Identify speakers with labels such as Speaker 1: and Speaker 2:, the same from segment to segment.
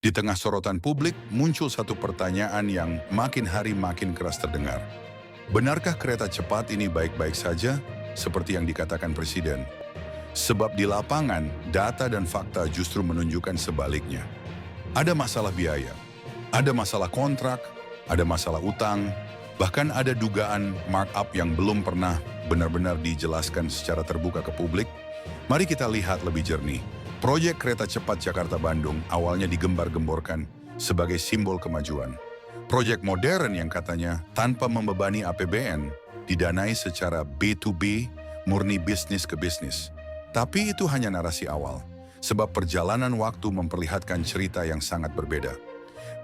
Speaker 1: Di tengah sorotan publik, muncul satu pertanyaan yang makin hari makin keras terdengar. Benarkah kereta cepat ini baik-baik saja, seperti yang dikatakan Presiden? Sebab di lapangan, data dan fakta justru menunjukkan sebaliknya. Ada masalah biaya, ada masalah kontrak, ada masalah utang, bahkan ada dugaan markup yang belum pernah benar-benar dijelaskan secara terbuka ke publik. Mari kita lihat lebih jernih. Proyek kereta cepat Jakarta-Bandung awalnya digembar-gemborkan sebagai simbol kemajuan. Proyek modern yang katanya tanpa membebani APBN, didanai secara B2B, murni bisnis ke bisnis. Tapi itu hanya narasi awal, sebab perjalanan waktu memperlihatkan cerita yang sangat berbeda.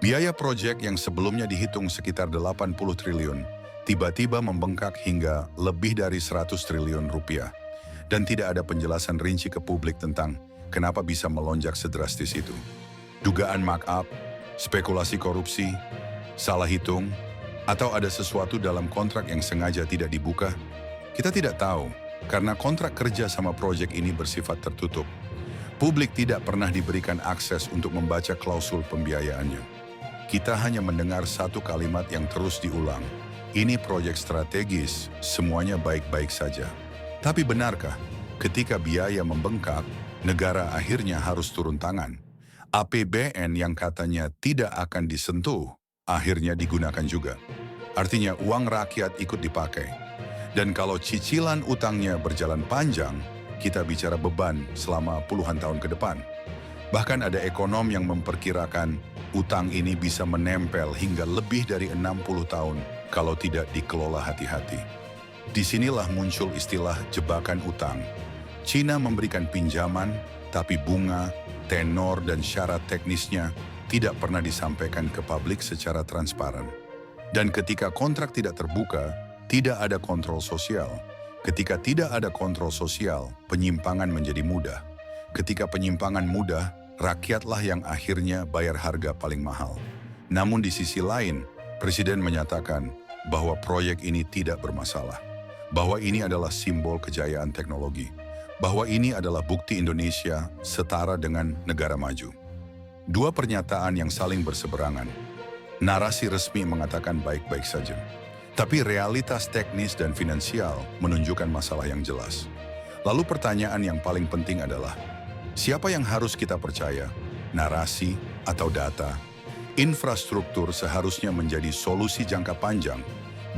Speaker 1: Biaya proyek yang sebelumnya dihitung sekitar 80 triliun, tiba-tiba membengkak hingga lebih dari 100 triliun rupiah. Dan tidak ada penjelasan rinci ke publik tentang kenapa bisa melonjak sedrastis itu. Dugaan markup, spekulasi korupsi, salah hitung, atau ada sesuatu dalam kontrak yang sengaja tidak dibuka? Kita tidak tahu, karena kontrak kerja sama proyek ini bersifat tertutup. Publik tidak pernah diberikan akses untuk membaca klausul pembiayaannya. Kita hanya mendengar satu kalimat yang terus diulang. Ini proyek strategis, semuanya baik-baik saja. Tapi benarkah, ketika biaya membengkak, negara akhirnya harus turun tangan? APBN yang katanya tidak akan disentuh, akhirnya digunakan juga. Artinya uang rakyat ikut dipakai. Dan kalau cicilan utangnya berjalan panjang, kita bicara beban selama puluhan tahun ke depan. Bahkan ada ekonom yang memperkirakan utang ini bisa menempel hingga lebih dari 60 tahun kalau tidak dikelola hati-hati. Disinilah muncul istilah jebakan utang. Cina memberikan pinjaman, tapi bunga, tenor, dan syarat teknisnya tidak pernah disampaikan ke publik secara transparan. Dan ketika kontrak tidak terbuka, tidak ada kontrol sosial. Ketika tidak ada kontrol sosial, penyimpangan menjadi mudah. Ketika penyimpangan mudah, rakyatlah yang akhirnya bayar harga paling mahal. Namun di sisi lain, Presiden menyatakan bahwa proyek ini tidak bermasalah. Bahwa ini adalah simbol kejayaan teknologi. Bahwa ini adalah bukti Indonesia setara dengan negara maju. Dua pernyataan yang saling berseberangan. Narasi resmi mengatakan baik-baik saja. Tapi realitas teknis dan finansial menunjukkan masalah yang jelas. Lalu pertanyaan yang paling penting adalah, siapa yang harus kita percaya? Narasi atau data? Infrastruktur seharusnya menjadi solusi jangka panjang,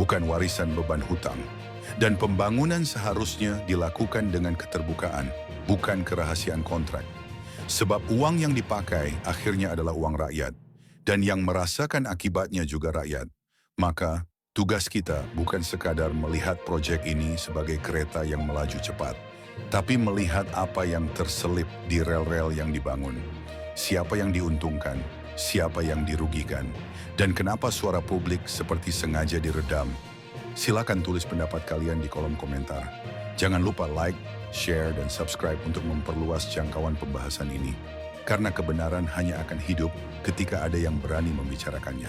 Speaker 1: bukan warisan beban hutang. Dan pembangunan seharusnya dilakukan dengan keterbukaan, bukan kerahasiaan kontrak. Sebab uang yang dipakai akhirnya adalah uang rakyat. Dan yang merasakan akibatnya juga rakyat. Maka, tugas kita bukan sekadar melihat proyek ini sebagai kereta yang melaju cepat, tapi melihat apa yang terselip di rel-rel yang dibangun. Siapa yang diuntungkan, siapa yang dirugikan, dan kenapa suara publik seperti sengaja diredam. Silakan tulis pendapat kalian di kolom komentar. Jangan lupa like, share, dan subscribe untuk memperluas jangkauan pembahasan ini. Karena kebenaran hanya akan hidup ketika ada yang berani membicarakannya.